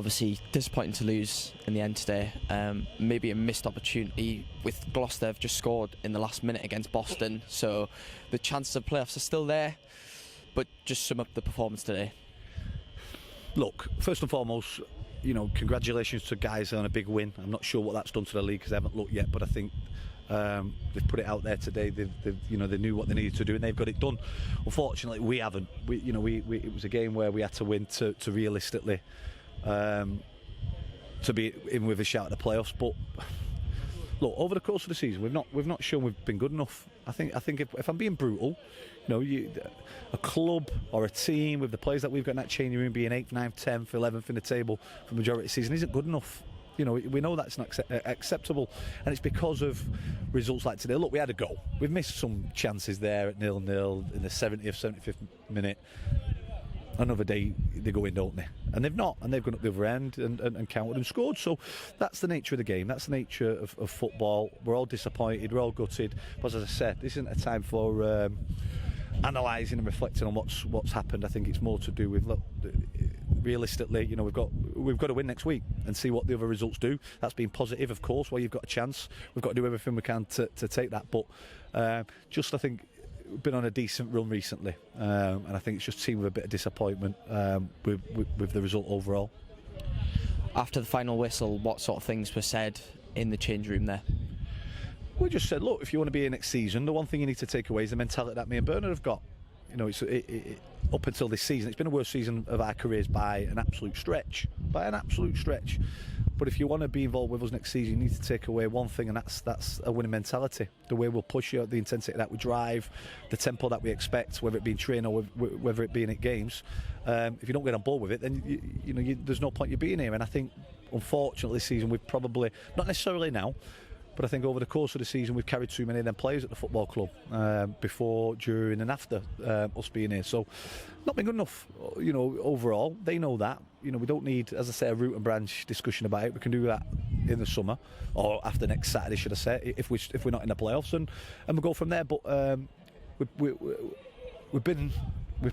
Obviously disappointing to lose in the end today. Maybe a missed opportunity with Gloucester have just scored in the last minute against Boston, so the chances of playoffs are still there. But just sum up the performance today. Look, first and foremost, congratulations to Guiseley on a big win. I'm not sure what that's done to the league because I haven't looked yet, but I think they've put it out there today. They knew what they needed to do and they've got it done. Unfortunately, we haven't. It was a game where we had to win to realistically to be in with a shout at the playoffs. But look, over the course of the season, we've not shown we've been good enough. I think if I'm being brutal, a club or a team with the players that we've got in that changing room being 8th, 9th, 10th, 11th in the table for the majority of the season isn't good enough. We know that's not acceptable, and it's because of results like today. Look, we had a goal. We've missed some chances there at 0-0 in the 70th, 75th minute. Another day they go in, don't they? And they've not, and they've gone up the other end and countered and scored. So that's the nature of the game. That's the nature of football. We're all disappointed. We're all gutted. But as I said, this isn't a time for analysing and reflecting on what's happened. I think it's more to do with, look, realistically, we've got to win next week and see what the other results do. That's been positive, of course, where you've got a chance. We've got to do everything we can to take that. But I think we've been on a decent run recently, and I think it's just seen with a bit of disappointment with the result overall. After the final whistle, what sort of things were said in the change room there? We just said, look, if you want to be in next season, the one thing you need to take away is the mentality that me and Bernard have got. Up until this season, it's been the worst season of our careers by an absolute stretch. But if you want to be involved with us next season, you need to take away one thing, and that's a winning mentality. The way we'll push you, the intensity that we drive, the tempo that we expect, whether it be in training or whether it be in games. If you don't get on board with it, then there's no point you being here. And I think, unfortunately, this season we've probably, not necessarily now, but I think over the course of the season we've carried too many of them players at the football club before, during and after us being here. So not been good enough, overall. They know that. We don't need, as I say, a root and branch discussion about it. We can do that in the summer or after next Saturday, should I say, if we're not in the playoffs, and we'll go from there. But we've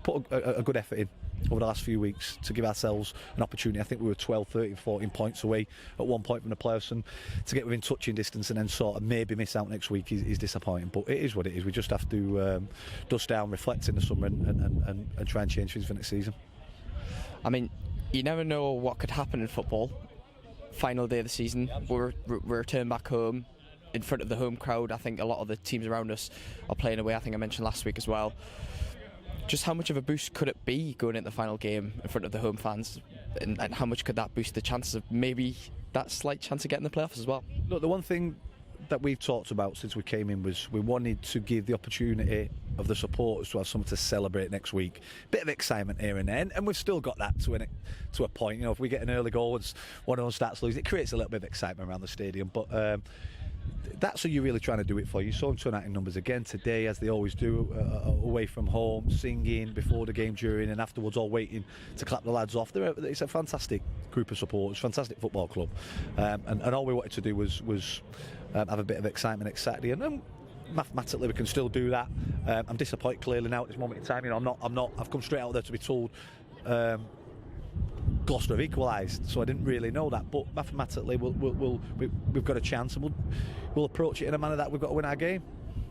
put a good effort in over the last few weeks to give ourselves an opportunity. I think we were 12, 13, 14 points away at one point from the playoffs, and to get within touching distance and then sort of maybe miss out next week is disappointing. But it is what it is. We just have to dust down, reflect in the summer and try and change things for next season. I mean, you never know what could happen in football. Final day of the season, we're returned back home in front of the home crowd. I think a lot of the teams around us are playing away. I think I mentioned last week as well. Just how much of a boost could it be going into the final game in front of the home fans, and how much could that boost the chances of maybe that slight chance of getting the playoffs as well? Look, the one thing that we've talked about since we came in was we wanted to give the opportunity of the supporters to have something to celebrate next week. Bit of excitement here and there, and we've still got that to a point. If we get an early goal and one of them starts losing, it creates a little bit of excitement around the stadium. But that's what you're really trying to do it for. You saw them turn out in numbers again today, as they always do, away from home, singing before the game, during and afterwards, all waiting to clap the lads off. It's a fantastic group of supporters, fantastic football club, and all we wanted to do was have a bit of excitement next Saturday, and mathematically we can still do that. I'm disappointed clearly now at this moment in time. I've come straight out there to be told Gloucester have equalised, so I didn't really know that. But mathematically, we've got a chance, and we'll approach it in a manner that we've got to win our game.